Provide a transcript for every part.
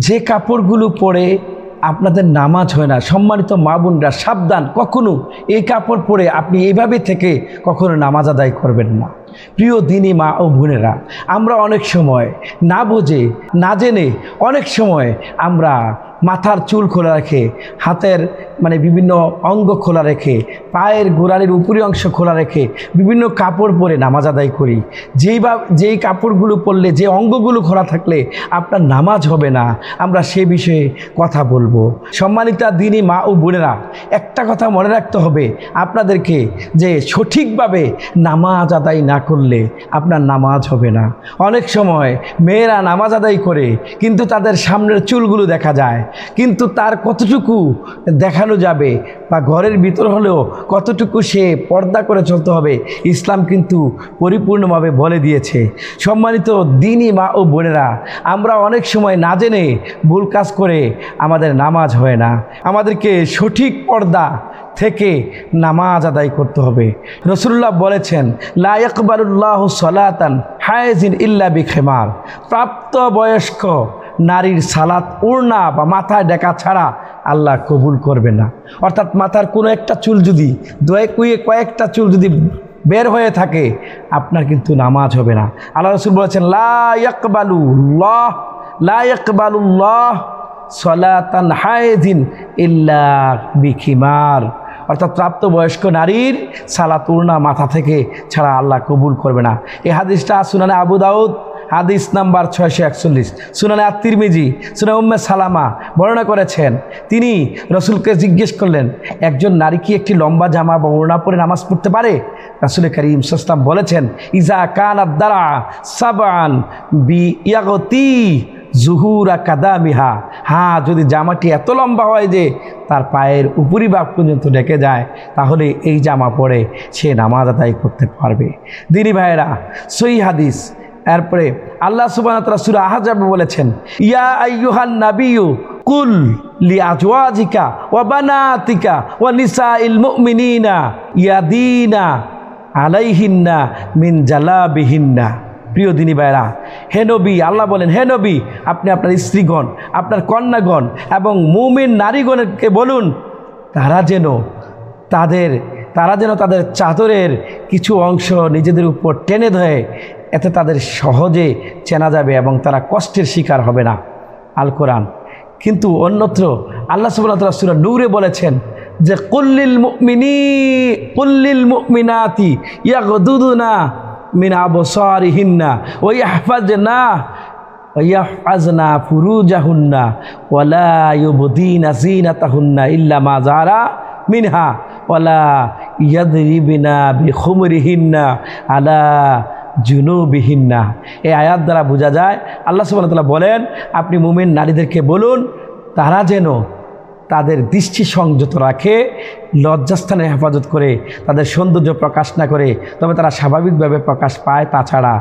যে কাপড়গুলো পরে আপনাদের নামাজ হয় না, সম্মানিত মা বোনরা সাবধান, কখনো এই কাপড় পরে আপনি এইভাবে থেকে কখনো নামাজ আদায় করবেন না। প্রিয় দিনী মা ও বোনেরা, আমরা অনেক সময় না বুঝে না জেনে অনেক সময় আমরা মাথার চুল খোলা রেখে, হাতের বিভিন্ন অঙ্গ খোলা রেখে, পায়ের গোড়ালির উপরি অংশ খোলা রেখে বিভিন্ন কাপড় পরে নামাজ আদায় করি। যেই কাপড়গুলো পরলে, যে অঙ্গগুলো খোলা থাকলে আপনার নামাজ হবে না, আমরা সে বিষয়ে কথা বলবো। সম্মানিতা দিনী মা ও বোনেরা, একটা কথা মনে রাখতে হবে আপনাদেরকে, যে সঠিকভাবে নামাজ আদায় না করলে আপনার নামাজ হবে না। অনেক সময় মেয়েরা নামাজ আদায় করে কিন্তু তাদের সামনের চুলগুলো দেখা যায়, কিন্তু তার কতটুকু দেখানো যাবে বা ঘরের ভিতর হলেও কতটুকু সে পর্দা করে চলতে হবে, ইসলাম কিন্তু পরিপূর্ণভাবে বলে দিয়েছে। সম্মানিত দিনী মা ও বোনেরা, আমরা অনেক সময় না জেনে ভুল কাজ করে আমাদের নামাজ হয় না। আমাদেরকে সঠিক পর্দা থেকে নামাজ আদায় করতে হবে। রাসূলুল্লাহ বলেছেন, লা ইয়াকবালুল্লাহু সালাতান হায়জিন ইল্লা বিখিমার। প্রাপ্তবয়স্ক নারীর সালাত ওড়না বা মাথায় ঢাকা ছাড়া আল্লাহ কবুল করবে না। অর্থাৎ মাথার কোনো একটা চুল যদি কয়েকটা চুল যদি বের হয়ে থাকে, আপনার কিন্তু নামাজ হবে না। আল্লাহ রাসূল বলেছেন, লা ইয়াকবালুল্লাহ সালাতান হায়জিন ইল্লা বিখিমার। অর্থাৎ প্রাপ্তবয়স্ক নারীর সালাত ওড়না মাথা থেকে ছাড়া আল্লাহ কবুল করবে না। এই হাদিসটা সুনানে আবু দাউদ হাদিস নাম্বার 641, সুনানে আত-তিরমিজি, সুনানে উম্মে সালামা বর্ণনা করেছেন। তিনি রসুলকে জিজ্ঞেস করলেন, একজন নারী কি একটি লম্বা জামা বা ওড়না পরে নামাজ পড়তে পারে? রাসূল করিম সাল্লাল্লাহু আলাইহি ওয়াসাল্লাম বলেছেন, ইজা কানাদ দারা সাবান বিয়াগতি জুহুরা কাদামিহা। হ্যাঁ, যদি জামাটি এত লম্বা হয় যে তার পায়ের উপরিভাগ পর্যন্ত ঢেকে যায়, তাহলে এই জামা পরে সে নামাজ আদায় করতে পারবে। দিনী ভাইয়েরা, সহিহ হাদিস। এরপরে আল্লাহ সুবহানাহু ওয়া তাআলা সূরা আহজাবে বলেছেন, ইয়া আইয়ুহান নাবিয়্যু কুল লিআজওয়াজিকা ওয়া বানাতিকা ওয়া নিসাইল মুমিনিনা ইয়াদিনা আলাইহিন্না মিন জালাবিহিন্না। প্রিয় দিনী ভাইরা, হে নবী, আল্লাহ বলেন, হে নবী, আপনি আপনার স্ত্রীগণ, আপনার কন্যাগণ এবং মুমিন নারীগণকে বলুন, তারা যেন তাদের চাদরের কিছু অংশ নিজেদের উপর টেনে ধরে, এতে তাদের সহজে চেনা যাবে এবং তারা কষ্টের শিকার হবে না। আল কোরআন। কিন্তু অন্যত্র আল্লাহ সুবহানাহু ওয়া তাআলা সূরা নূরে বলেছেন যে, কুল্লিল মুমিনাতি ইয়াগদুদুনা মিন আবসারিহিন্না ওয়া ইয়াহফাজনা ফুরুজাহুন্না ওয়া লা ইউবদিনা যিনাতাহুন্না ইল্লা মা যারা মিনহা ওয়া লা ইয়াদরিবিনা বিখুমরিহিন্না আলা জুনুবিহিন্না। এই আয়াত দ্বারা বোঝা যায়, আল্লাহ সুবহানাহু ওয়া তাআলা বলেন, আপনি মুমিন নারীদেরকে বলুন তারা যেন তাদের দৃষ্টি সংযত রাখে, লজ্জাস্থানে হেফাজত করে, তাদের সৌন্দর্য প্রকাশ না করে, তবে তারা স্বাভাবিকভাবে প্রকাশ পায়, তাছাড়া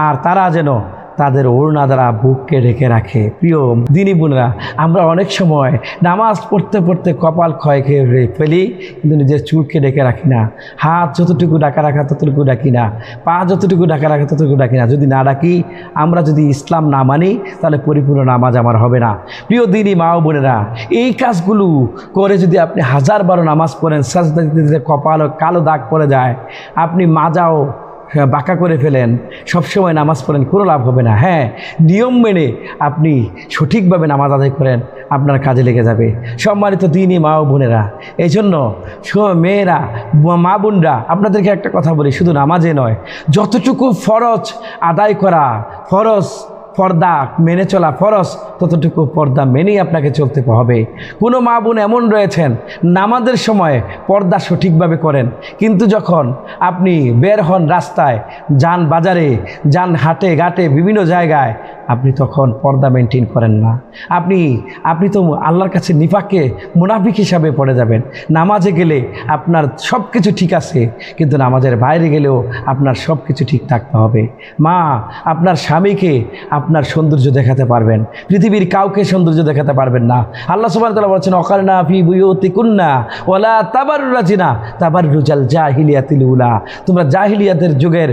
আর তারা যেন তাদের ওড়না দ্বারা বুককে ঢেকে রাখে। প্রিয় দিনী বোনেরা, আমরা অনেক সময় নামাজ পড়তে পড়তে কপাল ক্ষয় খেয়ে ফেলি, কিন্তু নিজের চুলকে ঢেকে রাখি না। হাত যতটুকু ঢাকা রাখা ততটুকু ডাকি না, পা যতটুকু ঢাকা রাখা ততটুকু ডাকি না। যদি না ডাকি, আমরা যদি ইসলাম না মানি, তাহলে পরিপূর্ণ নামাজ আমার হবে না। প্রিয় দিনী মা ও বোনেরা, এই কাজগুলো করে যদি আপনি 1000 নামাজ পড়েন, সাজদা দিতে দিতে কপাল কালো দাগ পড়ে যায়, আপনি মাজাও বাঁকা করে ফেলেন, সবসময় নামাজ পড়েন, কোনো লাভ হবে না। হ্যাঁ, নিয়ম মেনে আপনি সঠিকভাবে নামাজ আদায় করেন, আপনার কাজে লেগে যাবে। সম্মানিত দিনী মা ও বোনেরা, এই জন্য মেয়েরা, মা বোনরা, আপনাদেরকে একটা কথা বলি, শুধু নামাজে নয়, যতটুকু ফরজ আদায় করা ফরজ, পর্দা মেনে চলা ফরজ, ততটুকু পর্দা মেনেই আপনাকে চলতে হবে। কোনো মা বোন এমন রয়েছেন, নামাজের সময় পর্দা সঠিকভাবে করেন, কিন্তু যখন আপনি বের হন রাস্তায়, যান বাজারে, যান হাটে ঘাটে, বিভিন্ন জায়গায়, আপনি তখন পর্দা মেনটেন করেন না। আপনি তো আল্লাহর কাছে নিফাকে মুনাফিক হিসাবে পড়ে যাবেন। নামাজে গেলে আপনার সব কিছু ঠিক আছে, কিন্তু নামাজের বাইরে গেলেও আপনার সব কিছু ঠিক থাকতে হবে। মা, আপনার স্বামীকে আপনার সৌন্দর্য দেখাতে পারবেন, পৃথিবীর কাউকে সৌন্দর্য দেখাতে পারবেন না। আল্লাহ সুবহানাহু ওয়া তাআলা বলেছেন ওয়াকারনা ফি বুয়ুতিকুন্না ওয়ালা তাবাররুজনা তাবাররুজাল জাহিলিয়াতিল উলা, তোমরা জাহিলিয়াতের যুগের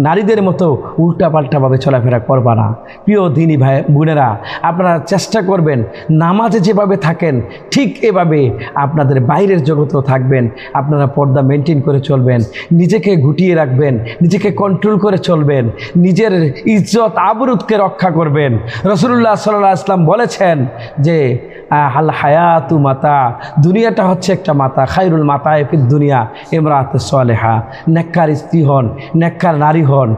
নারীদের মতো উল্টাপাল্টাভাবে চলাফেরা করবা না। প্রিয় দিনী ভাই বোনেরা, আপনারা চেষ্টা করবেন নামাজে যেভাবে থাকেন ঠিক এভাবে আপনাদের বাইরের জগতেও থাকবেন। আপনারা পর্দা মেনটেন করে চলবেন, নিজেকে গুটিয়ে রাখবেন, নিজেকে কন্ট্রোল করে চলবেন, নিজের ইজ্জত আবরুদকে রক্ষা করবেন। রাসূলুল্লাহ সাল্লাল্লাহু আলাইহি ওয়াসাল্লাম বলেছেন যে আল হায়াতু মাতা, দুনিয়াটা হচ্ছে একটা মাতা, খায়রুল মাতায়ে ফিদ দুনিয়া ইমরাআতু সালেহা, নেককার স্ত্রী হন, নেককার নারী হন,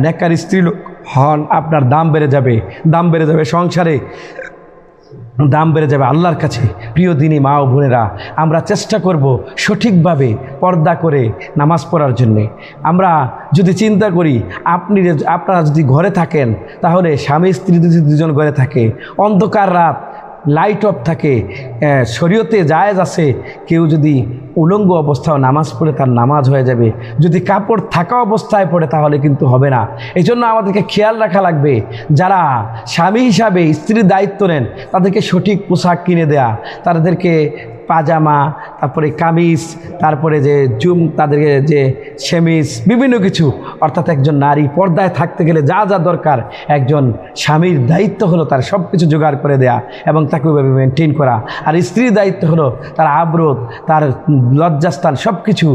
নেককার স্ত্রী হন, আপনার দাম বেড়ে যাবে, দাম বেড়ে যাবে সংসারে, দাম বেড়ে যাবে আল্লাহর কাছে। প্রিয় দিনী মা ও বোনেরা, আমরা চেষ্টা করব সঠিকভাবে পর্দা করে নামাজ পড়ার জন্যে। আমরা যদি চিন্তা করি আপনারা যদি ঘরে থাকেন, তাহলে স্বামী স্ত্রী যদি দুজন ঘরে থাকে, অন্ধকার রাত, লাইট অফ থাকে, শরীয়তে জায়েজ আছে, কেউ যদি উলঙ্গ অবস্থায় নামাজ পড়ে তার নামাজ হয়ে যাবে। যদি কাপড় থাকা অবস্থায় পড়ে তাহলে কিন্তু হবে না। এই জন্য আমাদেরকে খেয়াল রাখা লাগবে, যারা স্বামী হিসাবে স্ত্রীর দায়িত্ব নেন তাদেরকে সঠিক পোশাক কিনে দেয়া, তাদেরকে পাজামা, তারপরে কামিজ, তারপরে যে তাদেরকে যে সেমিজ, বিভিন্ন কিছু, অর্থাৎ একজন নারী পর্দায় থাকতে গেলে যা যা দরকার একজন স্বামীর দায়িত্ব হলো তার সব কিছু জোগাড় করে দেয়া এবং তাকে ওইভাবে মেনটেন করা। আর স্ত্রীর দায়িত্ব হলো তার আবরত, তার লজ্জাস্থান সব কিছু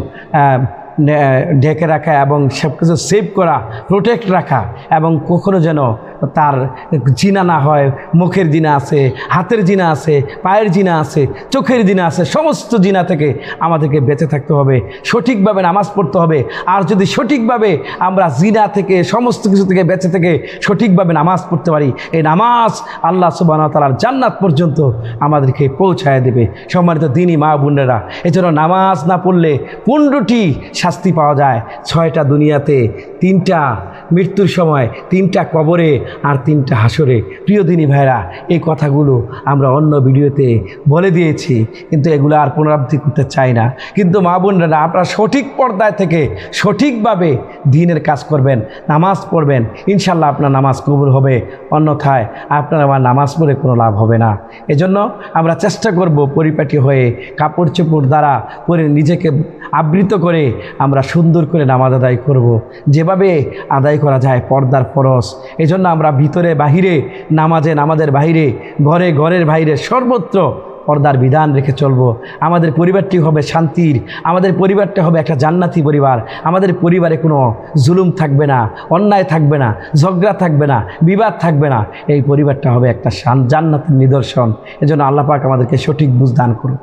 ঢেকে রাখা এবং সব কিছু সেভ করা, প্রোটেক্ট রাখা, এবং কখনো যেন তার জিনা না হয়। মুখের জিনা আছে, হাতের জিনা আছে, পায়ের জিনা আছে, চোখের জিনা আছে, সমস্ত জিনা থেকে আমাদেরকে বেঁচে থাকতে হবে, সঠিকভাবে নামাজ পড়তে হবে। আর যদি সঠিকভাবে আমরা জিনা থেকে সমস্ত কিছু থেকে বেঁচে থেকে সঠিকভাবে নামাজ পড়তে পারি, এই নামাজ আল্লাহ সুবহানাহু ওয়া তাআলার জান্নাত পর্যন্ত আমাদেরকে পৌঁছায় দেবে। সম্মানিত দিনী মা বোনেরা, এজন্য নামাজ না পড়লে 15টি শাস্তি পাওয়া যায়, 6টা দুনিয়াতে, 3টা মৃত্যুর সময়, 3টা কবরে, আর 3টা হাসরে। প্রিয় দিনী ভাইরা, এই কথাগুলো আমরা অন্য ভিডিওতে বলে দিয়েছি, কিন্তু এগুলো আর পুনরাবৃত্তি করতে চাই না। কিন্তু মা বোনরা, আপনারা সঠিক পর্দায় থেকে সঠিকভাবে দ্বীনের কাজ করবেন, নামাজ পড়বেন, ইনশাল্লাহ আপনার নামাজ কবুল হবে, অন্যথায় আপনার আমার নামাজ পড়ে কোনো লাভ হবে না। এজন্য আমরা চেষ্টা করব পরিপাটি হয়ে কাপড় চোপড় দ্বারা পরে নিজেকে আবৃত করে আমরা সুন্দর করে নামাজ আদায় করব, যেভাবে আদায় করা যায় পর্দার ফরজ। এজন্য আমরা ভিতরে বাহিরে, নামাজের বাহিরে, ঘরের বাইরে সর্বত্র পর্দার বিধান রেখে চলবো। আমাদের পরিবারটি হবে শান্তির, আমাদের পরিবারটা হবে একটা জান্নাতি পরিবার। আমাদের পরিবারে কোনো জুলুম থাকবে না, অন্যায় থাকবে না, ঝগড়া থাকবে না, বিবাদ থাকবে না। এই পরিবারটা হবে একটা জান্নাতের নিদর্শন। এজন্য আল্লাহ পাক আমাদেরকে সঠিক বুঝ দান করুন।